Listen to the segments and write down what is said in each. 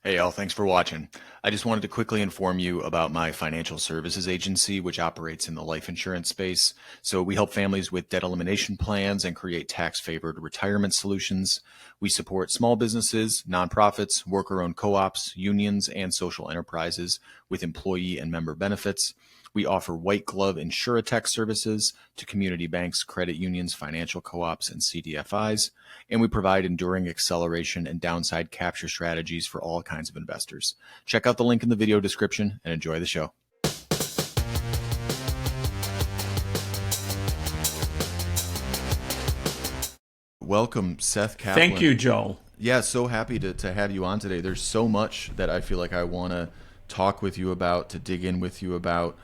Hey, Al, thanks for watching. I just wanted to quickly inform you about my financial services agency, which operates in the life insurance space. So we help families with debt elimination plans and create tax-favored retirement solutions. We support small businesses, nonprofits, worker-owned co-ops, unions, and social enterprises with employee and member benefits. We offer white glove insurtech services to community banks, credit unions, financial co-ops, and CDFIs. And we provide enduring acceleration and downside capture strategies for all kinds of investors. Check out the link in the video description and enjoy the show. Welcome, Seth Kaplan. Thank you, Joel. Yeah, so happy to have you on today. There's so much that I feel like I want to talk with you about, to dig in with you about.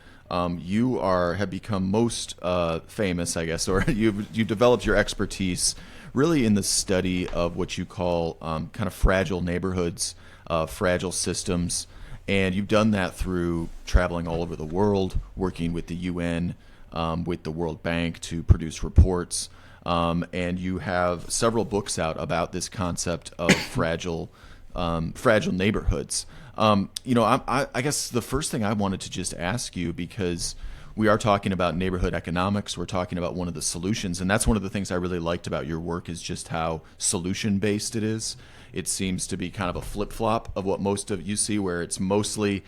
You have become most famous, I guess, or you've developed your expertise really in the study of what you call kind of fragile neighborhoods, fragile systems, and you've done that through traveling all over the world, working with the UN, with the World Bank to produce reports, and you have several books out about this concept of fragile neighborhoods. I guess the first thing I wanted to just ask you, because we are talking about neighborhood economics, we're talking about one of the solutions, and that's one of the things I really liked about your work is just how solution-based it is. It seems to be kind of a flip-flop of what most of you see, where it's mostly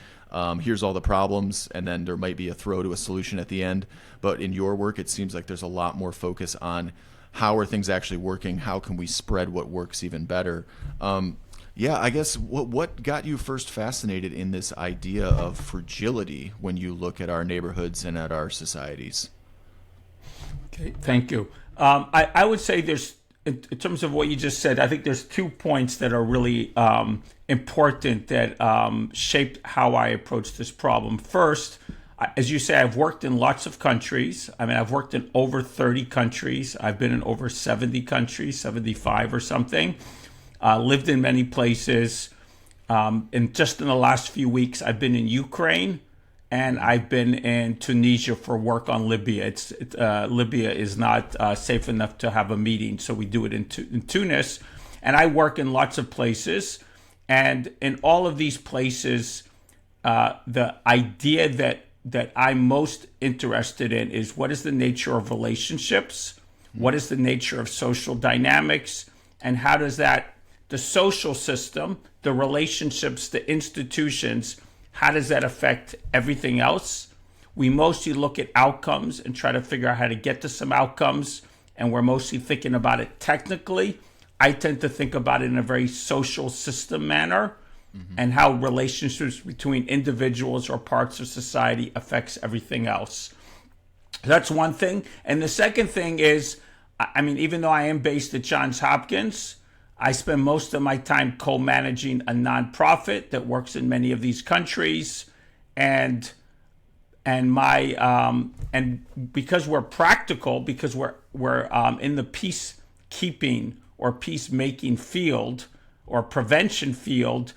here's all the problems, and then there might be a throw to a solution at the end. But in your work, it seems like there's a lot more focus on how are things actually working, how can we spread what works even better. Yeah, I guess what got you first fascinated in this idea of fragility when you look at our neighborhoods and at our societies? Okay, thank you. I would say in terms of what you just said, I think there's 2 points that are really important that shaped how I approach this problem. First, as you say, I've worked in lots of countries. I mean, I've worked in over 30 countries. I've been in over 70 countries, 75 or something. Lived in many places. And just in the last few weeks, I've been in Ukraine and I've been in Tunisia for work on Libya. Libya is not safe enough to have a meeting, so we do it in Tunis. And I work in lots of places. And in all of these places, the idea that I'm most interested in is what is the nature of relationships? What is the nature of social dynamics? And how does the social system, the relationships, the institutions, how does that affect everything else? We mostly look at outcomes and try to figure out how to get to some outcomes, and we're mostly thinking about it technically. I tend to think about it in a very social system manner, and how relationships between individuals or parts of society affects everything else. That's one thing. And the second thing is, I mean, even though I am based at Johns Hopkins, I spend most of my time co-managing a nonprofit that works in many of these countries, and because we're practical, because we're in the peacekeeping or peacemaking field or prevention field,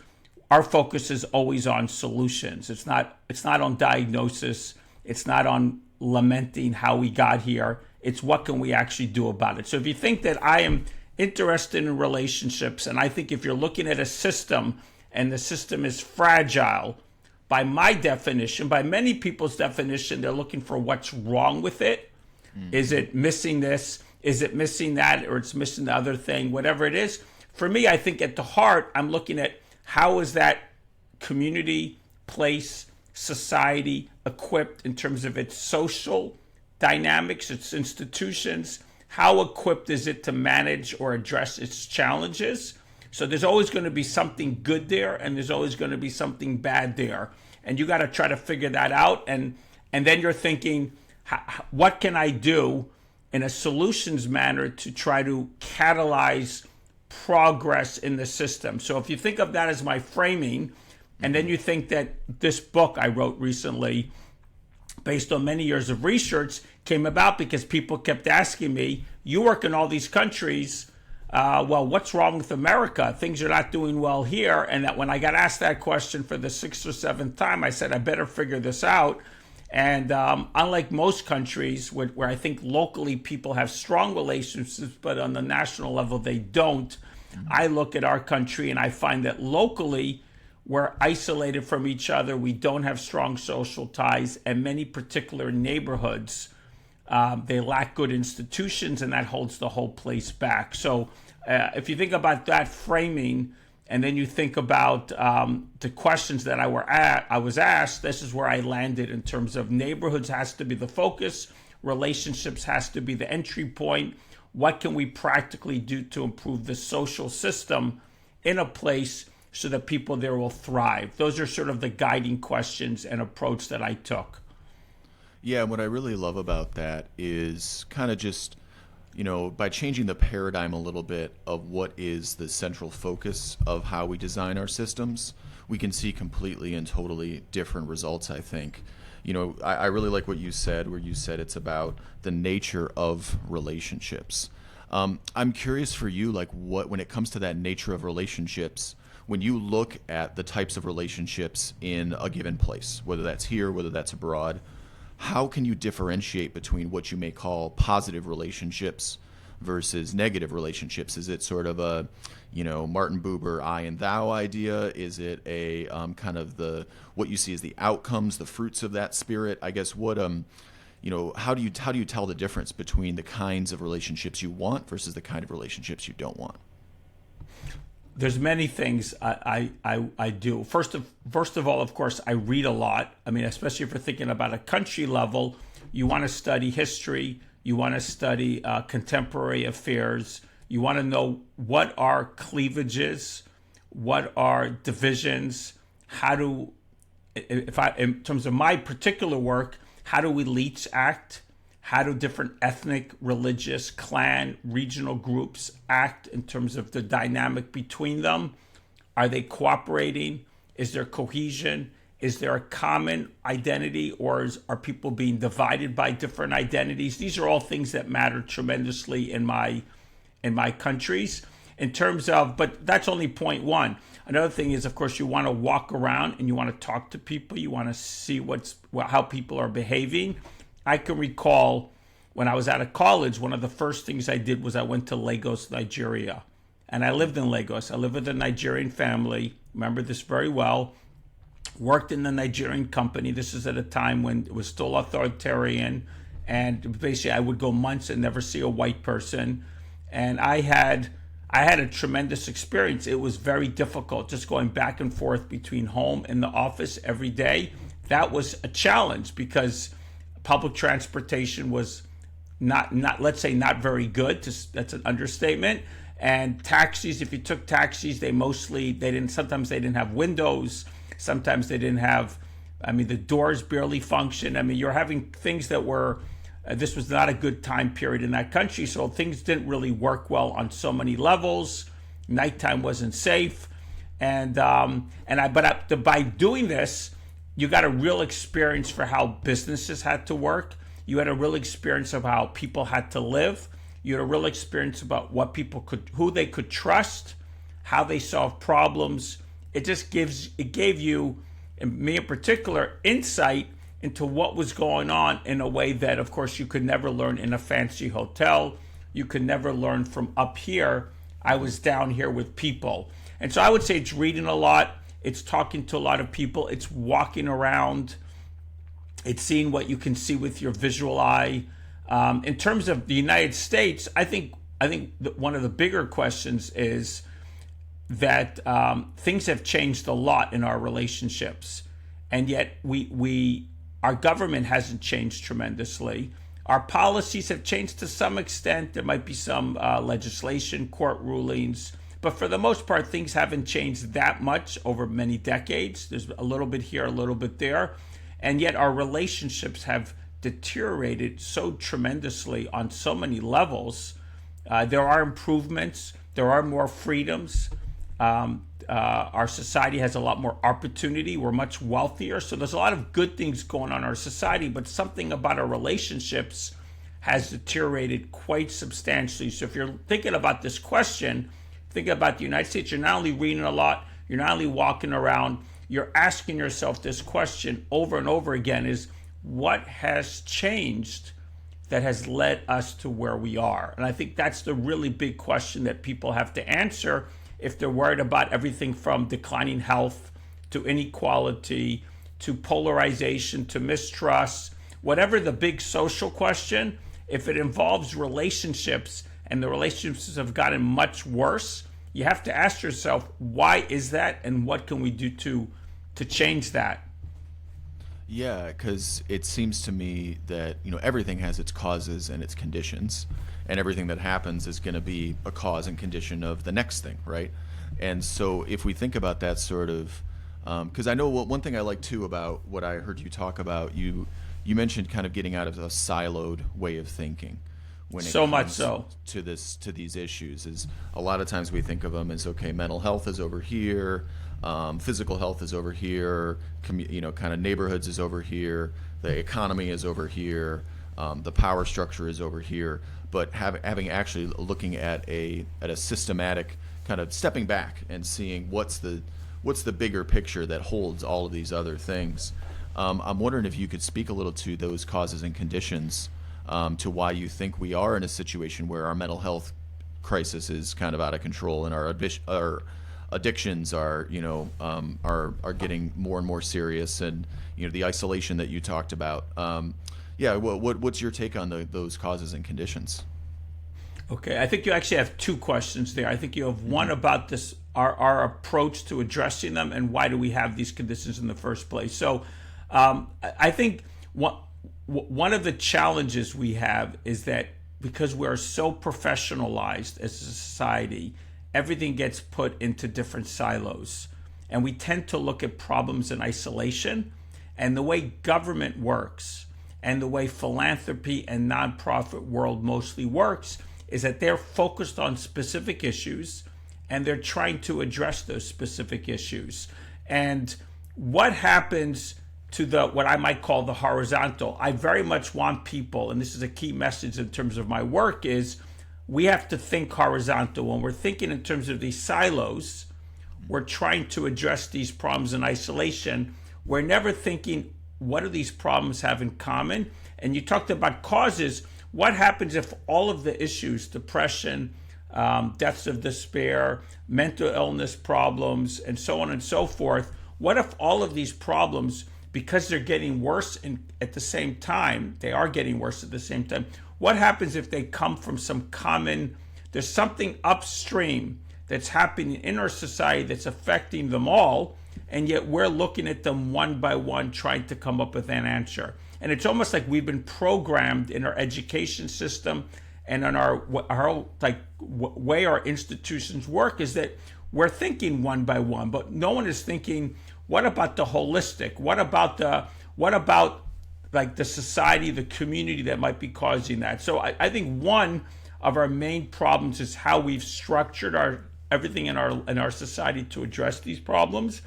our focus is always on solutions. It's not on diagnosis. It's not on lamenting how we got here. It's what can we actually do about it. So if you think that I am interested in relationships, and I think if you're looking at a system and the system is fragile, by my definition, by many people's definition, they're looking for what's wrong with it. Is it missing this? Is it missing that? Or it's missing the other thing, whatever it is. For me, I think at the heart, I'm looking at how is that community, place, society equipped in terms of its social dynamics, its institutions. How equipped is it to manage or address its challenges? So there's always going to be something good there, and there's always going to be something bad there. And you got to try to figure that out. And then you're thinking, what can I do in a solutions manner to try to catalyze progress in the system? So if you think of that as my framing, and then you think that this book I wrote recently, based on many years of research, came about because people kept asking me, you work in all these countries, well, what's wrong with America? Things are not doing well here. And that when I got asked that question for the 6th or 7th time, I said, I better figure this out. And unlike most countries where I think locally people have strong relationships, but on the national level they don't, I look at our country and I find that locally we're isolated from each other, we don't have strong social ties, and many particular neighborhoods, they lack good institutions, and that holds the whole place back. So if you think about that framing, and then you think about the questions that I was asked, this is where I landed in terms of neighborhoods has to be the focus, relationships has to be the entry point. What can we practically do to improve the social system in a place so that people there will thrive? Those are sort of the guiding questions and approach that I took. Yeah, and what I really love about that is kind of just, by changing the paradigm a little bit of what is the central focus of how we design our systems, we can see completely and totally different results, I think. I really like what you said, where you said it's about the nature of relationships. I'm curious for you, like when it comes to that nature of relationships, when you look at the types of relationships in a given place, whether that's here, whether that's abroad, how can you differentiate between what you may call positive relationships versus negative relationships? Is it sort of a, Martin Buber I and thou idea? Is it a kind of what you see as the outcomes, the fruits of that spirit? I guess how do you tell the difference between the kinds of relationships you want versus the kind of relationships you don't want? There's many things I do. First of all, of course, I read a lot. I mean, especially if you're thinking about a country level, you want to study history, you want to study contemporary affairs, you want to know what are cleavages, what are divisions, in terms of my particular work, how do elites act? How do different ethnic, religious, clan, regional groups act in terms of the dynamic between them? Are they cooperating? Is there cohesion? Is there a common identity, or are people being divided by different identities? These are all things that matter tremendously in my countries. In terms of, but that's only point one. Another thing is, of course, you want to walk around and you want to talk to people. You want to see how people are behaving. I can recall when I was out of college, one of the first things I did was I went to Lagos, Nigeria. And I lived in Lagos. I lived with a Nigerian family. Remember this very well. Worked in the Nigerian company. This is at a time when it was still authoritarian. And basically I would go months and never see a white person. And I had a tremendous experience. It was very difficult just going back and forth between home and the office every day. That was a challenge because public transportation was not let's say not very good. That's an understatement. And taxis, if you took taxis, sometimes they didn't have windows. Sometimes they didn't have, the doors barely functioned. You're having things that were, this was not a good time period in that country. So things didn't really work well on so many levels. Nighttime wasn't safe. But by doing this, you got a real experience for how businesses had to work. You had a real experience of how people had to live. You had a real experience about who they could trust, how they solve problems. It gave you, and me in particular, insight into what was going on in a way that, of course, you could never learn in a fancy hotel. You could never learn from up here. I was down here with people. And so I would say it's reading a lot. It's talking to a lot of people. It's walking around. It's seeing what you can see with your visual eye. In terms of the United States, I think one of the bigger questions is that things have changed a lot in our relationships, and yet our government hasn't changed tremendously. Our policies have changed to some extent. There might be some legislation, court rulings, but for the most part, things haven't changed that much over many decades. There's a little bit here, a little bit there, and yet our relationships have deteriorated so tremendously on so many levels. There are improvements. There are more freedoms. Our society has a lot more opportunity. We're much wealthier. So there's a lot of good things going on in our society, but something about our relationships has deteriorated quite substantially. So if you're thinking about this question, thinking about the United States, you're not only reading a lot, you're not only walking around, you're asking yourself this question over and over again is, what has changed that has led us to where we are? And I think that's the really big question that people have to answer if they're worried about everything from declining health to inequality, to polarization, to mistrust, whatever the big social question, if it involves relationships and the relationships have gotten much worse, you have to ask yourself, why is that and what can we do to change that? Yeah, because it seems to me that everything has its causes and its conditions, and everything that happens is going to be a cause and condition of the next thing, right? And so if we think about that sort of, because I know one thing I like too about what I heard you talk about, you mentioned kind of getting out of a siloed way of thinking when it So much comes so. to these issues. Is a lot of times we think of them as, okay, mental health is over here, physical health is over here, kind of neighborhoods is over here, the economy is over here, the power structure is over here. But having actually looking at a systematic kind of stepping back and seeing what's the bigger picture that holds all of these other things. I'm wondering if you could speak a little to those causes and conditions, to why you think we are in a situation where our mental health crisis is kind of out of control and our addictions are getting more and more serious, and the isolation that you talked about. What's your take on those causes and conditions? Okay, I think you actually have two questions there. I think you have one about this, our approach to addressing them, and why do we have these conditions in the first place. So I think one of the challenges we have is that because we're so professionalized as a society, everything gets put into different silos. And we tend to look at problems in isolation. And the way government works and the way philanthropy and nonprofit world mostly works is that they're focused on specific issues and they're trying to address those specific issues. And what happens to what I might call the horizontal? I very much want people, and this is a key message in terms of my work, is we have to think horizontal. When we're thinking in terms of these silos, we're trying to address these problems in isolation. We're never thinking, what do these problems have in common? And you talked about causes. What happens if all of the issues, depression, deaths of despair, mental illness problems, and so on and so forth, what if all of these problems, because they're getting worse at the same time, they are getting worse at the same time, what happens if they come from some common, there's something upstream that's happening in our society that's affecting them all, and yet we're looking at them one by one, trying to come up with an answer. And it's almost like we've been programmed in our education system and in our way our institutions work, is that we're thinking one by one, but no one is thinking, what about the holistic? What about the society, the community that might be causing that? So I think one of our main problems is how we've structured everything in our society to address these problems,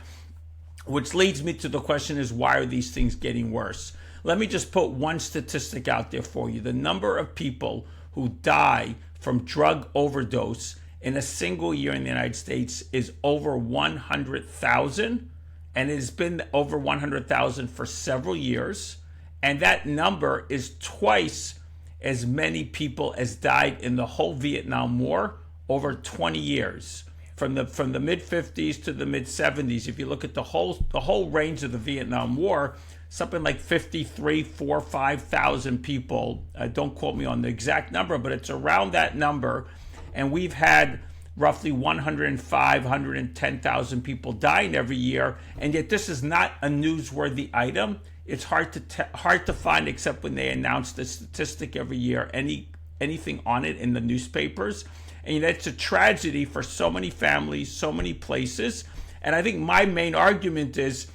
which leads me to the question is, why are these things getting worse? Let me just put one statistic out there for you. The number of people who die from drug overdose in a single year in the United States is over 100,000, and it has been over 100,000 for several years. And that number is twice as many people as died in the whole Vietnam War over 20 years. From the mid-50s to the mid-70s, if you look at the whole range of the Vietnam War, something like 5,000 people. Don't quote me on the exact number, but it's around that number. And we've had roughly 110,000 people dying every year. And yet this is not a newsworthy item. It's hard to find, except when they announce the statistic every year, anything on it in the newspapers. And it's a tragedy for so many families, so many places. And I think my main argument is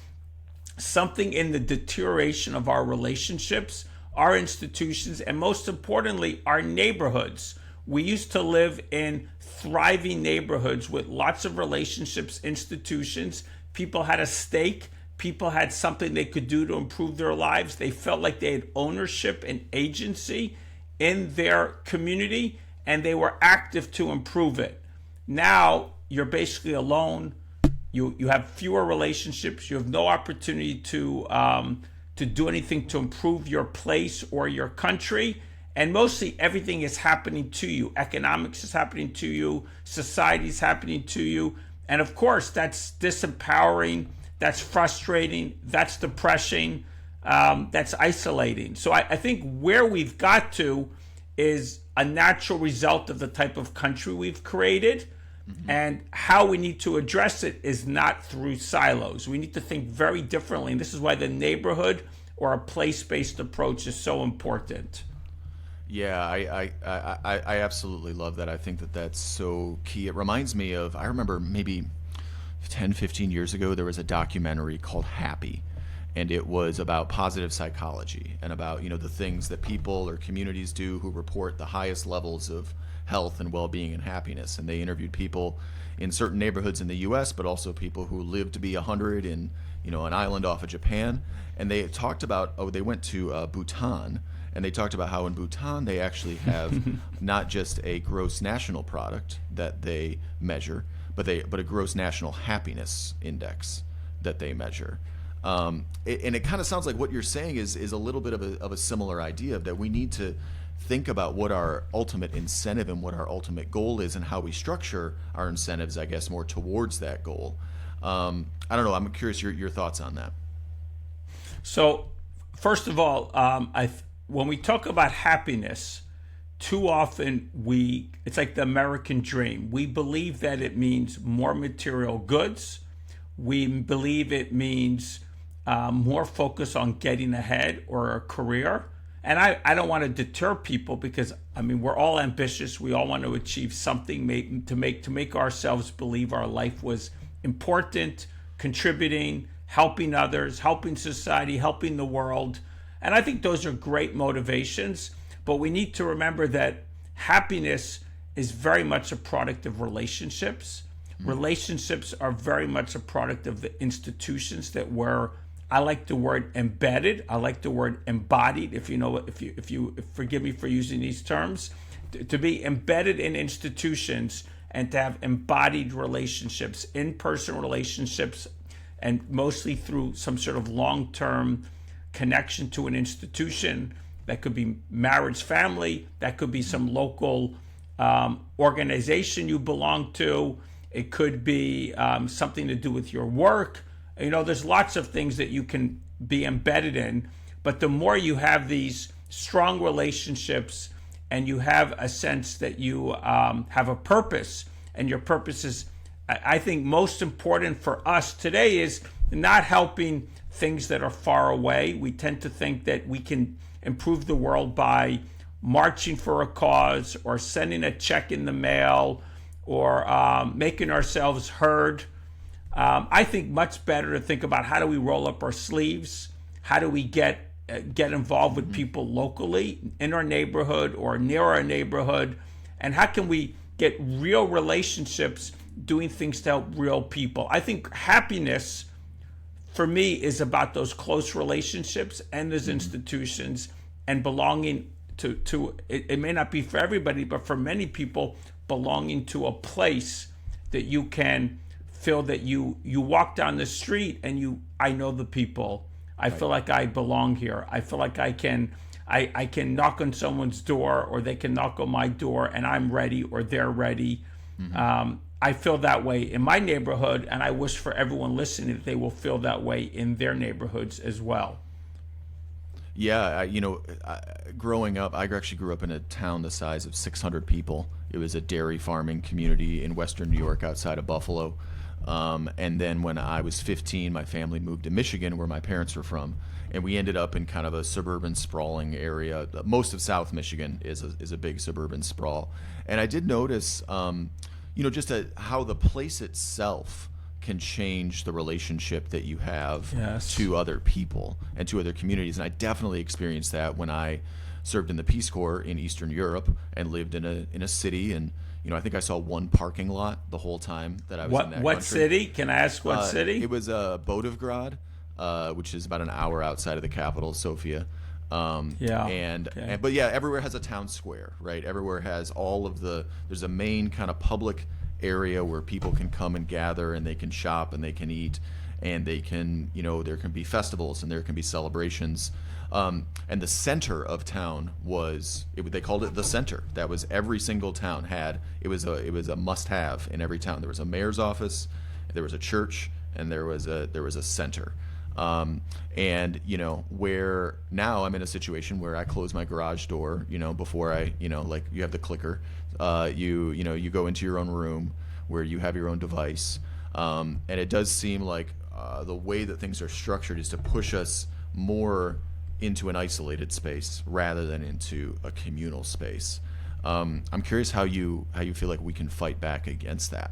something in the deterioration of our relationships, our institutions, and most importantly, our neighborhoods. We used to live in thriving neighborhoods with lots of relationships, institutions. People had a stake. People had something they could do to improve their lives. They felt like they had ownership and agency in their community, and they were active to improve it. Now you're basically alone. You have fewer relationships. You have no opportunity to do anything to improve your place or your country. And mostly everything is happening to you. Economics is happening to you. Society is happening to you. And of course, that's disempowering. that's frustrating, that's depressing, that's isolating. So I think where we've got to is a natural result of the type of country we've created. And how we need to address it is not through silos. We need to think very differently. And this is why the neighborhood or a place-based approach is so important. Yeah, I absolutely love that. I think that that's so key. It reminds me of, I remember maybe 10, 15 years ago, there was a documentary called Happy. And it was about positive psychology and about, the things that people or communities do who report the highest levels of health and well-being and happiness. And they interviewed people in certain neighborhoods in the U.S., but also people who lived to be 100 in, an island off of Japan. And they talked about, they went to Bhutan, and they talked about how in Bhutan they actually have not just a gross national product that they measure, but a gross national happiness index that they measure. And it kind of sounds like what you're saying is a little bit of a similar idea, that we need to think about what our ultimate incentive and what our ultimate goal is, and how we structure our incentives, I guess, more towards that goal. I don't know. I'm curious your thoughts on that. So, first of all, when we talk about happiness, too often it's like the American dream. We believe that it means more material goods. We believe it means more focus on getting ahead or a career. And I don't want to deter people, because we're all ambitious. We all want to achieve something to make ourselves believe our life was important, contributing, helping others, helping society, helping the world. And I think those are great motivations. But we need to remember that happiness is very much a product of relationships. Relationships are very much a product of the institutions that I like the word embedded. I like the word embodied. If you forgive me for using these terms, to be embedded in institutions and to have embodied relationships, in-person relationships, and mostly through some sort of long-term connection to an institution. That could be marriage, family. That could be some local organization you belong to. It could be something to do with your work. There's lots of things that you can be embedded in, but the more you have these strong relationships and you have a sense that you have a purpose, and your purpose is, I think, most important for us today is not helping things that are far away. We tend to think that we can improve the world by marching for a cause or sending a check in the mail or making ourselves heard. I think much better to think about, how do we roll up our sleeves? How do we get involved with people locally in our neighborhood or near our neighborhood? And how can we get real relationships doing things to help real people? I think happiness for me is about those close relationships and those institutions, and belonging to it may not be for everybody, but for many people, belonging to a place that you can feel that you walk down the street and I know the people. I feel like I belong here. I feel like I can knock on someone's door, or they can knock on my door, and I'm ready, or they're ready. I feel that way in my neighborhood, and I wish for everyone listening that they will feel that way in their neighborhoods as well. Yeah, growing up, I actually grew up in a town the size of 600 people. It was a dairy farming community in western New York outside of Buffalo. And then when I was 15, my family moved to Michigan, where my parents were from. And we ended up in kind of a suburban sprawling area. Most of South Michigan is a big suburban sprawl. And I did notice, just how the place itself can change the relationship that you have to other people and to other communities. And I definitely experienced that when I served in the Peace Corps in Eastern Europe and lived in a city. And I think I saw one parking lot the whole time that I was in that What country. city? Can I ask what city? It was Bodivgrad, which is about an hour outside of the capital, Sofia. But yeah, everywhere has a town square, right? Everywhere has there's a main kind of public area where people can come and gather, and they can shop, and they can eat, and they can, there can be festivals, and there can be celebrations. And the center of town they called it the center. That was every single town had. It was a must-have in every town. There was a mayor's office, there was a church, and there was a center. And where now I'm in a situation where I close my garage door, before I, like you have the clicker, you go into your own room where you have your own device. And it does seem like the way that things are structured is to push us more into an isolated space rather than into a communal space. I'm curious how you feel like we can fight back against that.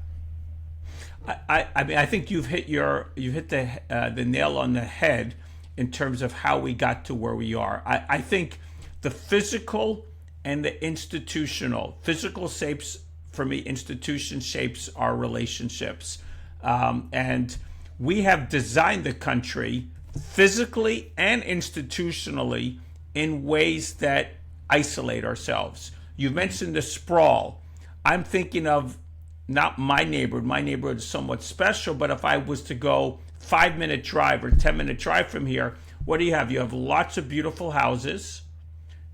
I mean, I think you've hit the nail on the head in terms of how we got to where we are. I think the physical and the institutional. Physical shapes, for me, institution shapes our relationships. And we have designed the country physically and institutionally in ways that isolate ourselves. You mentioned the sprawl. I'm thinking of not my neighborhood. My neighborhood is somewhat special, but if I was to go 5-minute drive or 10-minute drive from here, what do you have? You have lots of beautiful houses.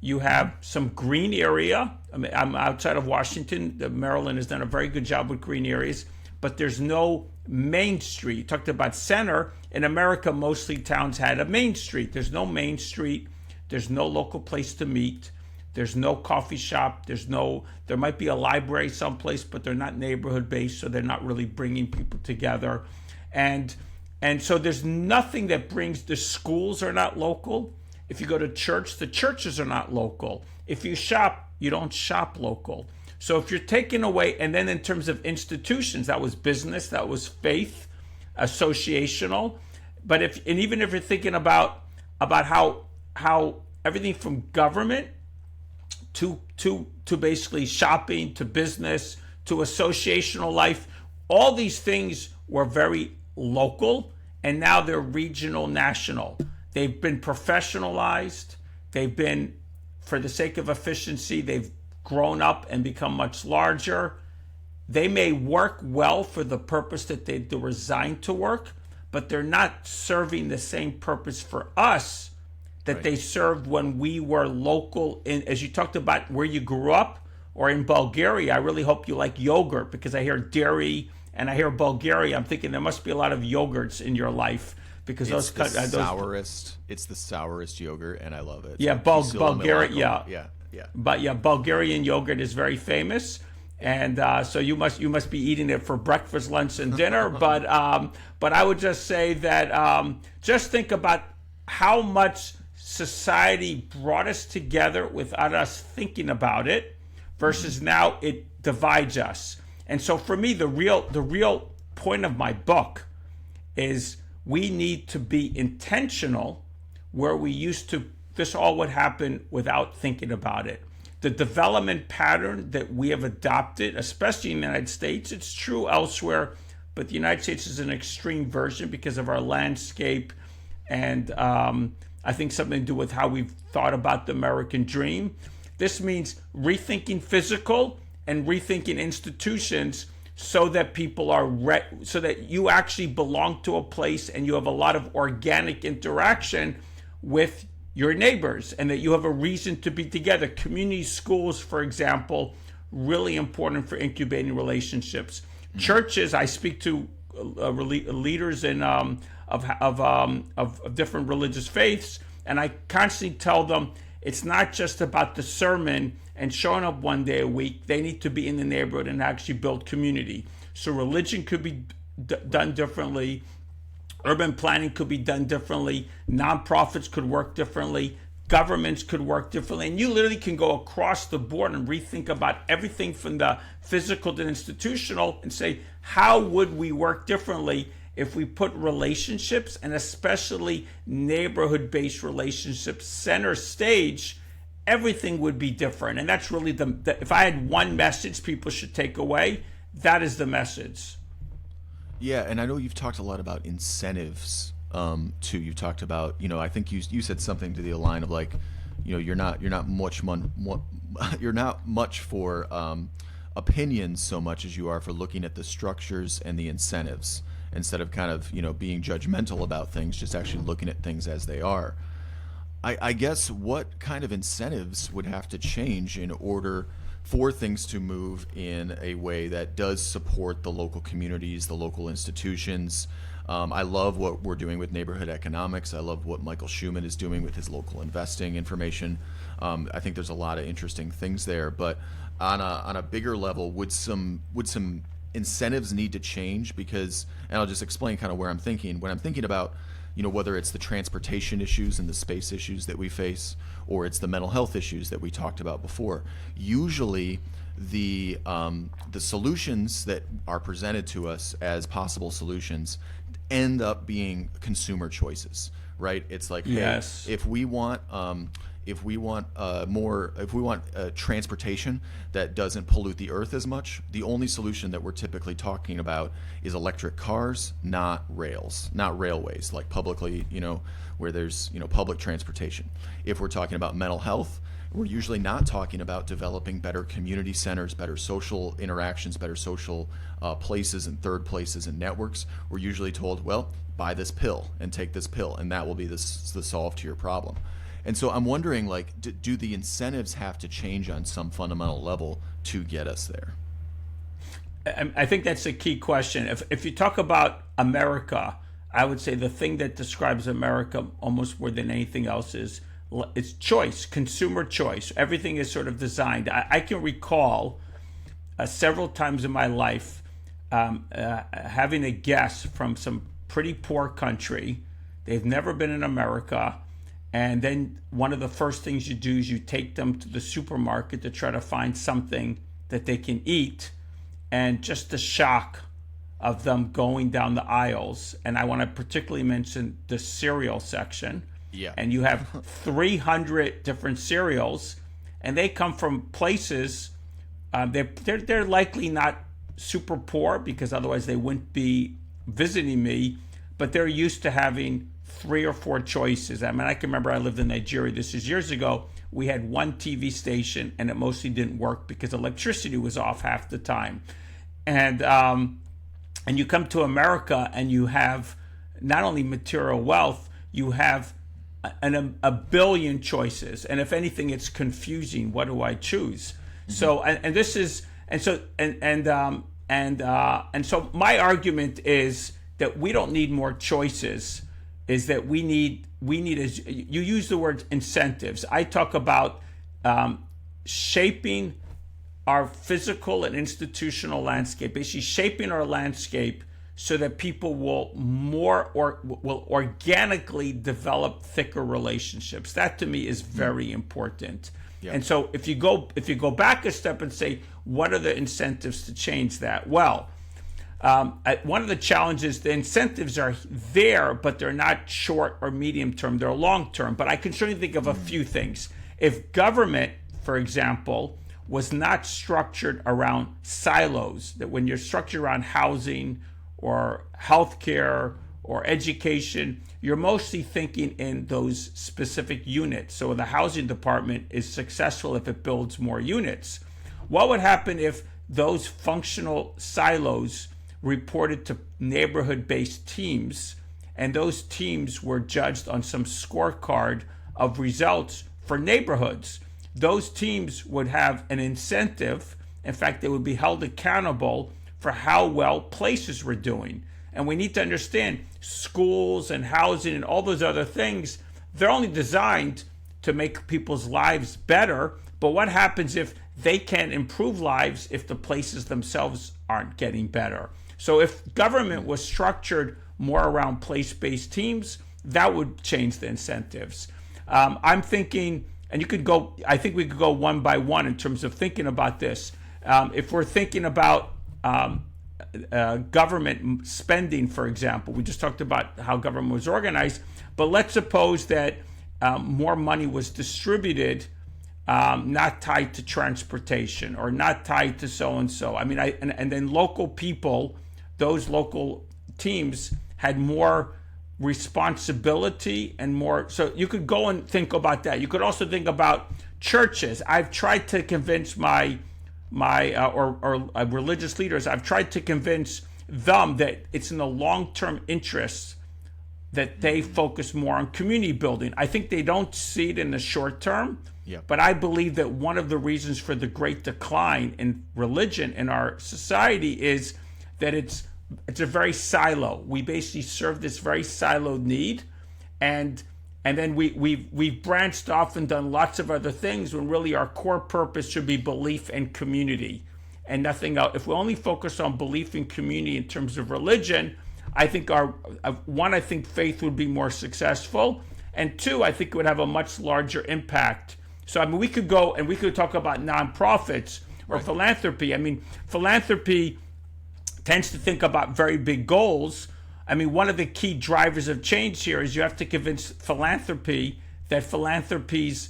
You have some green area. I mean, I'm outside of Washington. Maryland has done a very good job with green areas, but there's no main street. You talked about center. In America, mostly towns had a main street. There's no main street. There's no local place to meet. There's no coffee shop. There might be a library someplace, but they're not neighborhood based, so they're not really bringing people together. And so there's nothing that brings, the schools are not local. If you go to church, the churches are not local. If you shop, you don't shop local. So if you're taking away, and then in terms of institutions, that was business, that was faith, associational. But even if you're thinking about how everything from government to basically shopping, to business, to associational life, all these things were very local, and now they're regional, national. They've been professionalized. They've been, for the sake of efficiency, they've grown up and become much larger. They may work well for the purpose that they're designed to work, but they're not serving the same purpose for us that right. They served when we were local. As you talked about where you grew up, or in Bulgaria, I really hope you like yogurt, because I hear dairy and I hear Bulgaria. I'm thinking there must be a lot of yogurts in your life, because it's the sourest. It's the sourest yogurt, and I love it. Yeah, Bulgaria. Yeah. But yeah, Bulgarian yogurt is very famous, and so you must be eating it for breakfast, lunch, and dinner. but I would just say that just think about how much society brought us together without us thinking about it, versus now it divides us. And so for me, the real point of my book is we need to be intentional where we used to, this all would happen without thinking about it. The development pattern that we have adopted, especially in the United States, it's true elsewhere, but the United States is an extreme version because of our landscape, and I think something to do with how we've thought about the American dream. This means rethinking physical and rethinking institutions so that people are so that you actually belong to a place and you have a lot of organic interaction with your neighbors, and that you have a reason to be together. Community schools, for example, really important for incubating relationships. Mm-hmm. Churches, I speak to leaders in of different religious faiths, and I constantly tell them it's not just about the sermon and showing up one day a week. They need to be in the neighborhood and actually build community. So religion could be done differently. Urban planning could be done differently. Nonprofits could work differently. Governments could work differently. And you literally can go across the board and rethink about everything from the physical to institutional and say, how would we work differently if we put relationships, and especially neighborhood-based relationships, center stage? Everything would be different. And that's really if I had one message people should take away, that is the message. Yeah, and I know you've talked a lot about incentives too. You've talked about, I think you said something to the line of like, you're not much for opinions so much as you are for looking at the structures and the incentives, instead of kind of being judgmental about things, just actually looking at things as they are. I guess what kind of incentives would have to change in order for things to move in a way that does support the local communities, the local institutions, I love what we're doing with neighborhood economics. I love what Michael Schumann is doing with his local investing information. I think there's a lot of interesting things there. But on a bigger level, would some incentives need to change? Because, and I'll just explain kind of where I'm thinking. When I'm thinking about, whether it's the transportation issues and the space issues that we face, or it's the mental health issues that we talked about before, usually the solutions that are presented to us as possible solutions end up being consumer choices, right? It's like, yes, hey, if we want transportation that doesn't pollute the earth as much, the only solution that we're typically talking about is electric cars, not railways, like publicly, where there's, public transportation. If we're talking about mental health, we're usually not talking about developing better community centers, better social interactions, better social places and third places and networks. We're usually told, well, buy this pill and take this pill, and that will be the solve to your problem. And so I'm wondering, like, do the incentives have to change on some fundamental level to get us there? I think that's a key question. If you talk about America, I would say the thing that describes America almost more than anything else is it's choice, consumer choice. Everything is sort of designed. I can recall several times in my life having a guest from some pretty poor country. They've never been in America. And then one of the first things you do is you take them to the supermarket to try to find something that they can eat. And just the shock of them going down the aisles. And I want to particularly mention the cereal section. Yeah. And you have 300 different cereals, and they come from places, they're likely not super poor, because otherwise they wouldn't be visiting me, but they're used to having 3 or 4 choices. I mean, I can remember I lived in Nigeria, this is years ago, we had one TV station, and it mostly didn't work because electricity was off half the time. And you come to America, and you have not only material wealth, you have a billion choices, and if anything, it's confusing. What do I choose? Mm-hmm. So, and so my argument is that we don't need more choices. Is that we need as you use the word incentives. I talk about shaping our physical and institutional landscape, basically shaping our landscape so that people will will organically develop thicker relationships. That to me is very important. Yeah. And so if you go back a step and say, what are the incentives to change that? Well, one of the challenges, the incentives are there, but they're not short or medium term, they're long term. But I can certainly think of a few things. If government, for example, was not structured around silos, that when you're structured around housing or healthcare or education, you're mostly thinking in those specific units. So the housing department is successful if it builds more units. What would happen if those functional silos reported to neighborhood-based teams, and those teams were judged on some scorecard of results for neighborhoods? Those teams would have an incentive. In fact, they would be held accountable for how well places were doing. And we need to understand schools and housing and all those other things, they're only designed to make people's lives better. But what happens if they can't improve lives if the places themselves aren't getting better? So if government was structured more around place-based teams, that would change the incentives. I'm thinking, and I think we could go one by one in terms of thinking about this. If we're thinking about government spending, for example, we just talked about how government was organized, but let's suppose that more money was distributed, not tied to transportation or not tied to so-and-so. I mean, and then local people, those local teams had more responsibility and more. So you could go and think about that. You could also think about churches. I've tried to convince my religious leaders. I've tried to convince them that it's in the long-term interests that they focus more on community building. I think they don't see it in the short term. Yeah. But I believe that one of the reasons for the great decline in religion in our society is that it's it's a very silo. We basically serve this very siloed need, and then we've branched off and done lots of other things when really our core purpose should be belief and community and nothing else. If we only focus on belief and community in terms of religion, I think I think faith would be more successful, and two, I think it would have a much larger impact. So I mean, we could go and we could talk about nonprofits or Right. philanthropy. I mean, philanthropy tends to think about very big goals. I mean, one of the key drivers of change here is you have to convince philanthropy that philanthropy's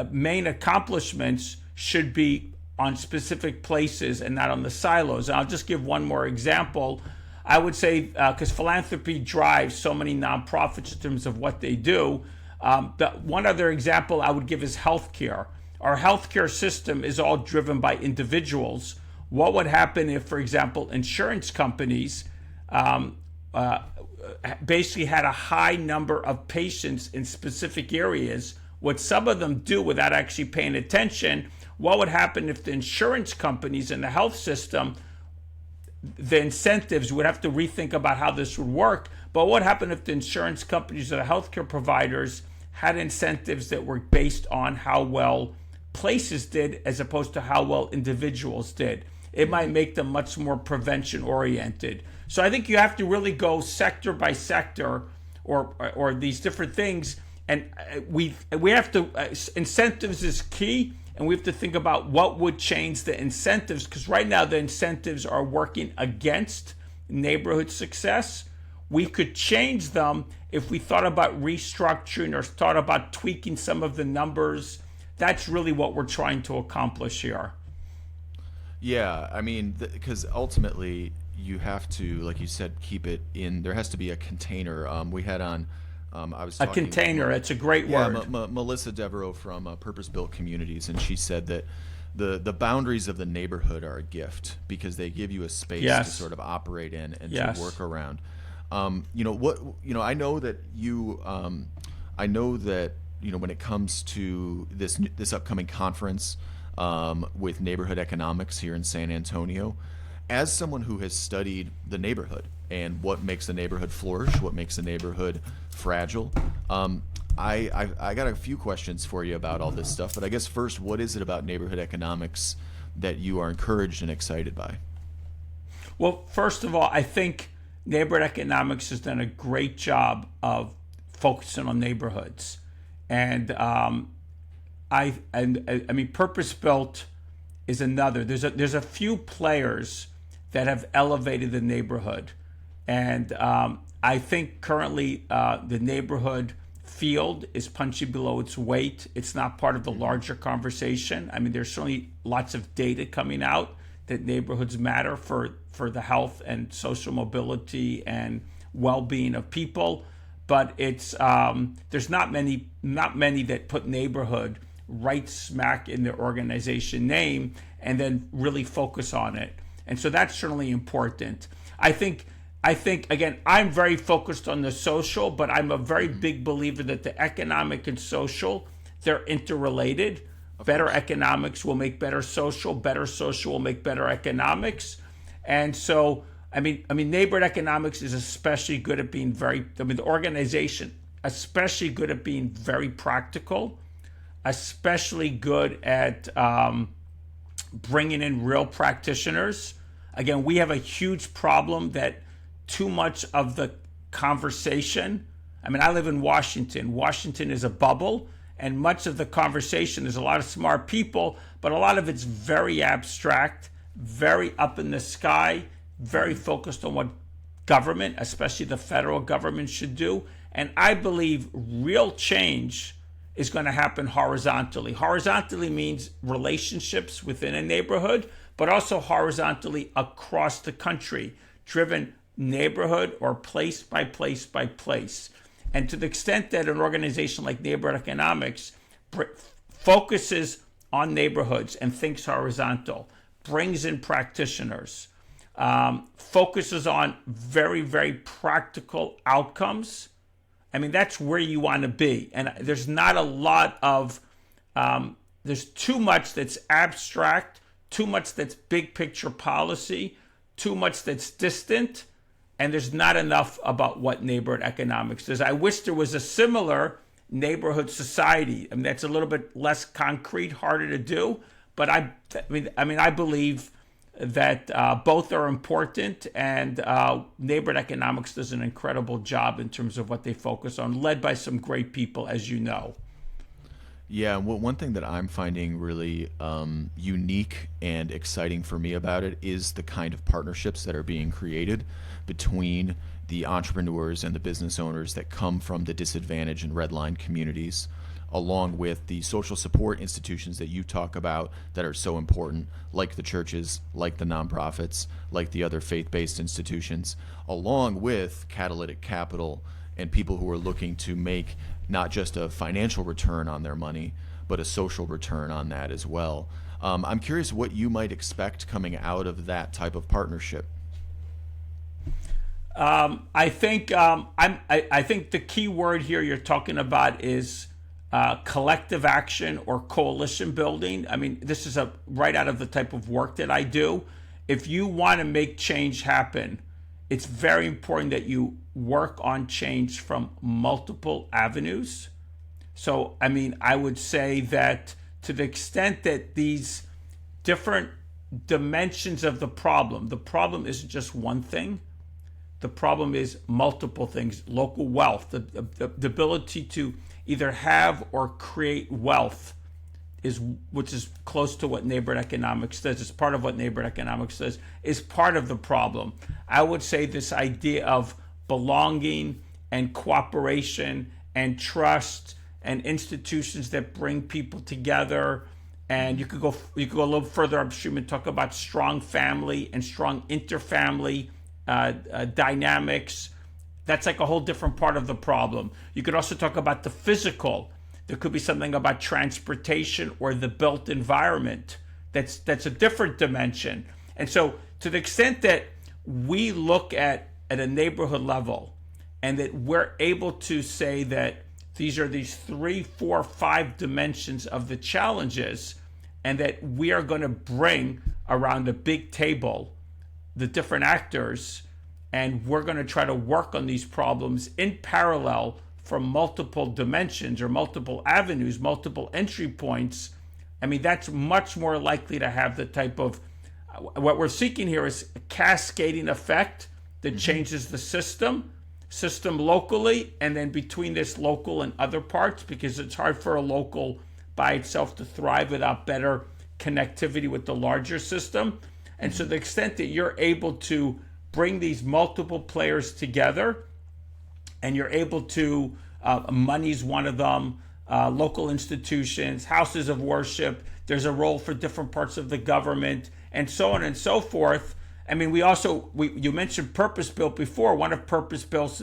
main accomplishments should be on specific places and not on the silos. And I'll just give one more example. I would say, because philanthropy drives so many nonprofits in terms of what they do, one other example I would give is healthcare. Our healthcare system is all driven by individuals. What would happen if, for example, insurance companies basically had a high number of patients in specific areas? What some of them do without actually paying attention, what would happen if the insurance companies in the health system, the incentives, would have to rethink about how this would work, but what would happen if the insurance companies or the healthcare providers had incentives that were based on how well places did as opposed to how well individuals did? It might make them much more prevention oriented. So I think you have to really go sector by sector or these different things. And we have to, incentives is key. And we have to think about what would change the incentives, because right now the incentives are working against neighborhood success. We could change them if we thought about restructuring or thought about tweaking some of the numbers. That's really what we're trying to accomplish here. Yeah, I mean, because ultimately you have to, like you said, keep it in. There has to be a container. We had on. I was A talking container, it's a great word. Melissa Devereaux from Purpose Built Communities, and she said that the boundaries of the neighborhood are a gift because they give you a space to sort of operate in and to work around. I know that when it comes to this upcoming conference with neighborhood economics here in San Antonio, as someone who has studied the neighborhood and what makes the neighborhood flourish, what makes the neighborhood fragile, I got a few questions for you about all this stuff. But I guess first, what is it about neighborhood economics that you are encouraged and excited by? Well, first of all, I think neighborhood economics has done a great job of focusing on neighborhoods, and I mean, Purpose Built is another. There's a few players that have elevated the neighborhood, and I think currently the neighborhood field is punching below its weight. It's not part of the larger conversation. I mean, there's certainly lots of data coming out that neighborhoods matter for the health and social mobility and well-being of people, but it's there's not many that put neighborhood right smack in their organization name and then really focus on it. And so that's certainly important. I think again, I'm very focused on the social, but I'm a very big believer that the economic and social, they're interrelated. Better economics will make better social will make better economics. And so I mean neighborhood economics is especially good at being the organization especially good at being very practical, especially good at bringing in real practitioners. Again, we have a huge problem that too much of the conversation, I mean, I live in Washington. Washington is a bubble, and much of the conversation, there's a lot of smart people, but a lot of it's very abstract, very up in the sky, very focused on what government, especially the federal government, should do. And I believe real change is going to happen horizontally. Horizontally means relationships within a neighborhood, but also horizontally across the country, driven neighborhood or place by place by place. And to the extent that an organization like Neighborhood Economics focuses on neighborhoods and thinks horizontal, brings in practitioners, focuses on very, very practical outcomes, I mean, that's where you want to be. And there's not a lot of, there's too much that's abstract, too much that's big picture policy, too much that's distant, and there's not enough about what neighborhood economics does. I wish there was a similar neighborhood society. I mean, that's a little bit less concrete, harder to do, but I believe that both are important, and neighborhood economics does an incredible job in terms of what they focus on, led by some great people, as you know. Yeah, well, one thing that I'm finding really unique and exciting for me about it is the kind of partnerships that are being created between the entrepreneurs and the business owners that come from the disadvantaged and redlined communities, along with the social support institutions that you talk about that are so important, like the churches, like the nonprofits, like the other faith-based institutions, along with catalytic capital and people who are looking to make not just a financial return on their money, but a social return on that as well. I'm curious what you might expect coming out of that type of partnership. I think the key word here you're talking about is collective action or coalition building. I mean, this is right out of the type of work that I do. If you want to make change happen, it's very important that you work on change from multiple avenues. So, I mean, I would say that to the extent that these different dimensions of the problem isn't just one thing. The problem is multiple things. Local wealth, the ability to either have or create wealth, which is close to what neighborhood economics does. It's part of what neighborhood economics does, is part of the problem. I would say this idea of belonging and cooperation and trust and institutions that bring people together. And you could go a little further upstream and talk about strong family and strong interfamily dynamics. That's like a whole different part of the problem. You could also talk about the physical. There could be something about transportation or the built environment. That's a different dimension. And so to the extent that we look at a neighborhood level and that we're able to say that these are these 3, 4, 5 dimensions of the challenges, and that we are going to bring around a big table the different actors, and we're going to try to work on these problems in parallel from multiple dimensions or multiple avenues, multiple entry points. I mean, that's much more likely to have the type of, what we're seeking here is a cascading effect that changes the system locally, and then between this local and other parts, because it's hard for a local by itself to thrive without better connectivity with the larger system. And so the extent that you're able to bring these multiple players together, and you're able to, money's one of them, local institutions, houses of worship, there's a role for different parts of the government, and so on and so forth. I mean, you mentioned Purpose Built before. One of Purpose Built,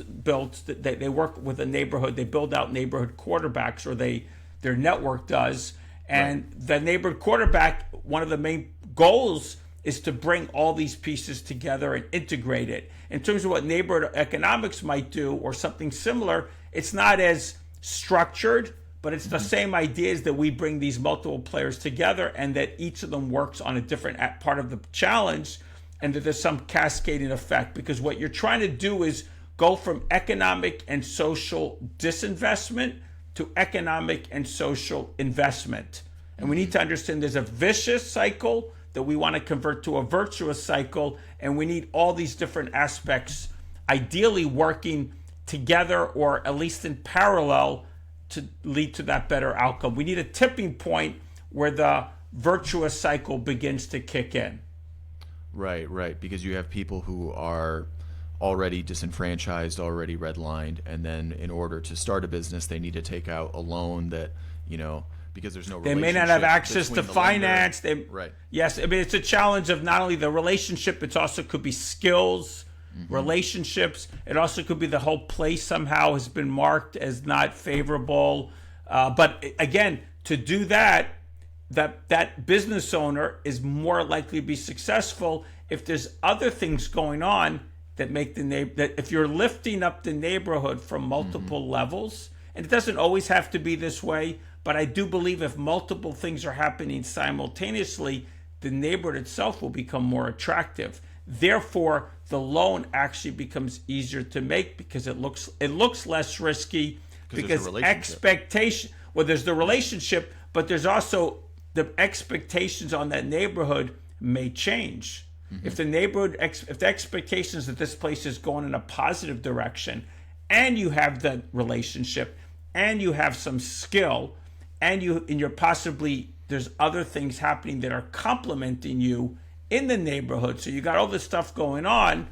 they work with a neighborhood, they build out neighborhood quarterbacks, or their network does. And the neighborhood quarterback, one of the main goals is to bring all these pieces together and integrate it. In terms of what neighborhood economics might do or something similar, it's not as structured, but it's the same ideas that we bring these multiple players together, and that each of them works on a different part of the challenge, and that there's some cascading effect. Because what you're trying to do is go from economic and social disinvestment to economic and social investment. And we need to understand there's a vicious cycle that we want to convert to a virtuous cycle, and we need all these different aspects ideally working together, or at least in parallel, to lead to that better outcome. We need a tipping point where the virtuous cycle begins to kick in. Right, because you have people who are already disenfranchised, already redlined, and then in order to start a business, they need to take out a loan that, because there's no relationship. They may not have access to finance. Right. Yes, I mean, it's a challenge of not only the relationship, it also could be skills, relationships. It also could be the whole place somehow has been marked as not favorable. But again, to do that business owner is more likely to be successful if there's other things going on that make that if you're lifting up the neighborhood from multiple levels, and it doesn't always have to be this way, but I do believe if multiple things are happening simultaneously, the neighborhood itself will become more attractive. Therefore, the loan actually becomes easier to make because it looks less risky because expectation. Well, there's the relationship, but there's also the expectations on that neighborhood may change. Mm-hmm. If the expectations that this place is going in a positive direction, and you have the relationship, and you have some skill, and you're possibly, there's other things happening that are complementing you in the neighborhood. So you got all this stuff going on.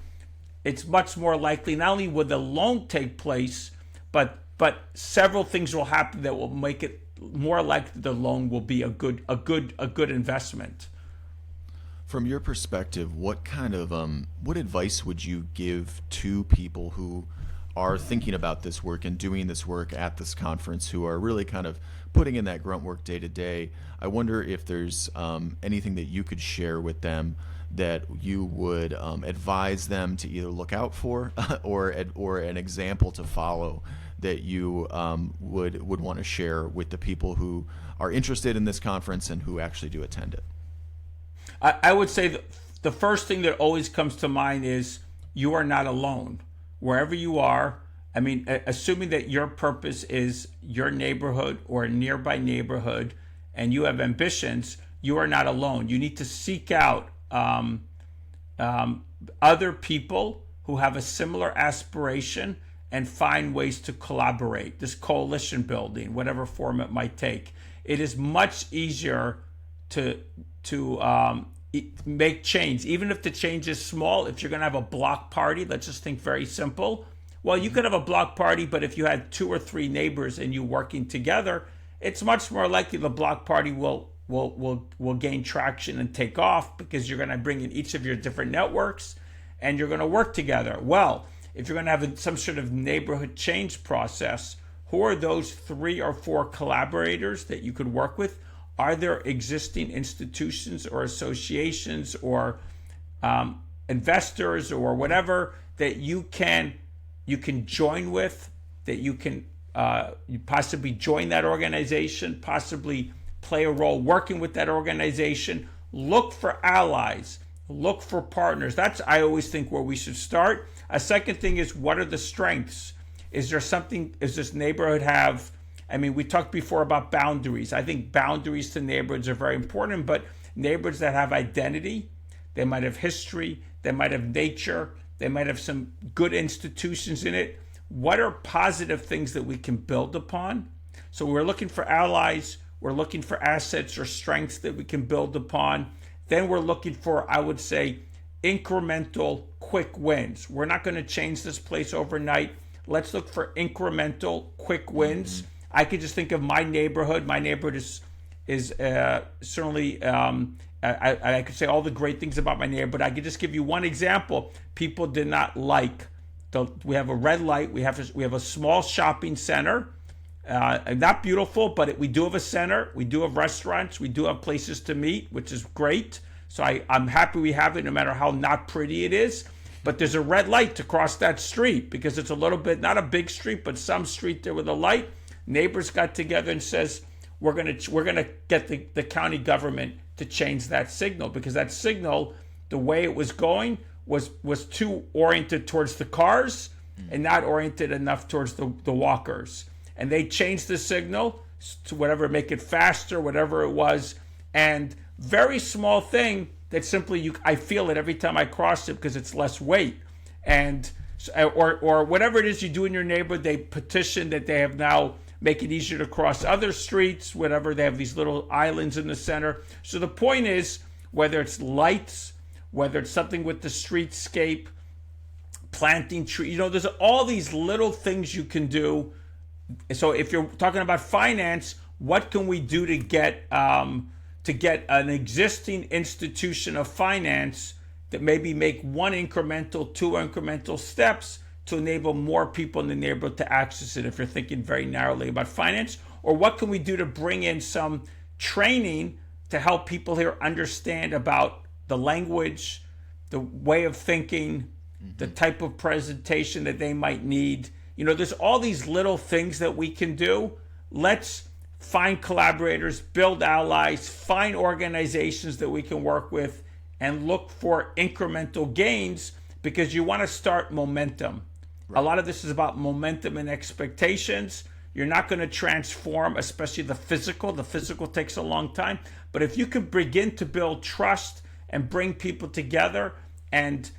It's much more likely not only will the loan take place, but several things will happen that will make it more likely the loan will be a good investment. From your perspective, what kind of what advice would you give to people who are thinking about this work and doing this work at this conference, who are really kind of putting in that grunt work day to day? I wonder if there's anything that you could share with them that you would advise them to either look out for or an example to follow that you would want to share with the people who are interested in this conference and who actually do attend it. I would say that the first thing that always comes to mind is you are not alone. Wherever you are, I mean, assuming that your purpose is your neighborhood or a nearby neighborhood and you have ambitions, you are not alone. You need to seek out other people who have a similar aspiration and find ways to collaborate. This coalition building, whatever form it might take. It is much easier to make change, even if the change is small. If you're going to have a block party, let's just think very simple. Well, you could have a block party, but if you had 2 or 3 neighbors and you working together, it's much more likely the block party will gain traction and take off because you're going to bring in each of your different networks and you're going to work together. Well, if you're going to have some sort of neighborhood change process, who are those 3 or 4 collaborators that you could work with? Are there existing institutions or associations or investors or whatever that you can join with, that you can you possibly join that organization, possibly play a role working with that organization? Look for allies, look for partners. That's, I always think, where we should start. A second thing is, what are the strengths? Is there something, does this neighborhood have, I mean, we talked before about boundaries. I think boundaries to neighborhoods are very important, but neighborhoods that have identity, they might have history, they might have nature, they might have some good institutions in it. What are positive things that we can build upon? So we're looking for allies, we're looking for assets or strengths that we can build upon. Then we're looking for, I would say, incremental quick wins. We're not going to change this place overnight. Let's look for incremental quick wins. Mm-hmm. I could just think of my neighborhood. My neighborhood is certainly, I could say all the great things about my neighborhood. I could just give you one example. People did not like, we have a red light. We have a small shopping center. Not beautiful, but we do have a center. We do have restaurants. We do have places to meet, which is great. So I'm happy we have it, no matter how not pretty it is. But there's a red light to cross that street because it's a little bit, not a big street, but some street there with a light. Neighbors got together and says, we're gonna get the county government to change that signal, because that signal, the way it was going, was too oriented towards the cars and not oriented enough towards the walkers. And they changed the signal to whatever, make it faster, whatever it was. And very small thing that simply I feel it every time I cross it because it's less weight. And or whatever it is you do in your neighborhood, they petition that they have now make it easier to cross other streets, whatever. They have these little islands in the center. So the point is, whether it's lights, whether it's something with the streetscape, planting trees, there's all these little things you can do. So if you're talking about finance, what can we do to get an existing institution of finance that maybe make 1 incremental, 2 incremental steps to enable more people in the neighborhood to access it, if you're thinking very narrowly about finance? Or what can we do to bring in some training to help people here understand about the language, the way of thinking, the type of presentation that they might need? There's all these little things that we can do. Let's find collaborators, build allies, find organizations that we can work with, and look for incremental gains, because you want to start momentum. Right. A lot of this is about momentum and expectations. You're not going to transform, especially the physical. The physical takes a long time. But if you can begin to build trust and bring people together and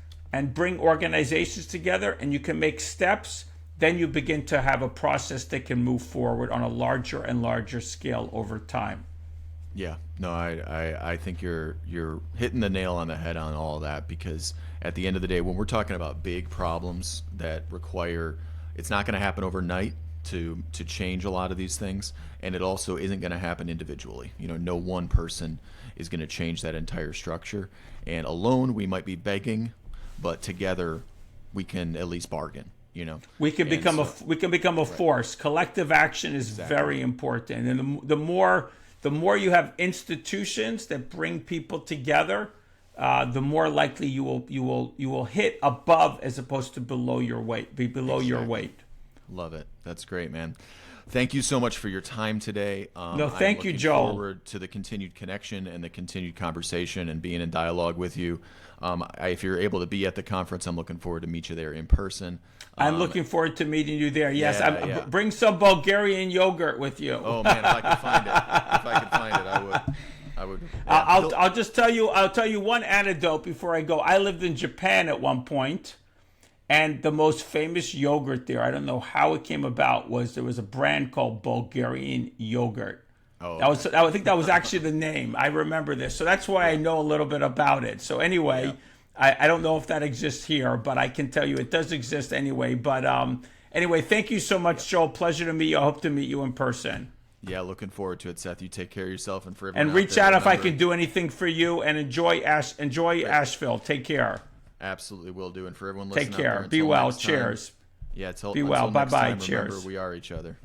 bring organizations together, and you can make steps, then you begin to have a process that can move forward on a larger and larger scale over time. Yeah, no, I think you're hitting the nail on the head on all of that, because at the end of the day, when we're talking about big problems that require, it's not going to happen overnight to change a lot of these things, and it also isn't going to happen individually. You know, no one person is going to change that entire structure, and alone we might be begging, but together we can at least bargain. You know, we can become a force. Collective action is very important, and the more you have institutions that bring people together, the more likely you will hit above as opposed to below your weight. Be below your weight. Love it. That's great, man. Thank you so much for your time today. No, thank you, Joel. I'm looking forward to the continued connection and the continued conversation and being in dialogue with you. If you're able to be at the conference, I'm looking forward to meet you there in person. I'm looking forward to meeting you there. Yes, bring some Bulgarian yogurt with you. Oh man, if I could find it, I would. Yeah. I'll just tell you. I'll tell you one anecdote before I go. I lived in Japan at one point, and the most famous yogurt there, I don't know how it came about, was there was a brand called Bulgarian yogurt. Oh, okay. I think that was actually the name. I remember this, so that's why I know a little bit about it. So anyway. Yeah. I don't know if that exists here, but I can tell you it does exist anyway. But anyway, thank you so much, Joel. Pleasure to meet you. I hope to meet you in person. Yeah, looking forward to it, Seth. You take care of yourself, and for everyone. And reach out if I can do anything for you. And enjoy Asheville. Take care. Absolutely will do. And for everyone listening, take care. Be well. Cheers. Yeah, be well. Bye bye. Cheers. Remember, we are each other.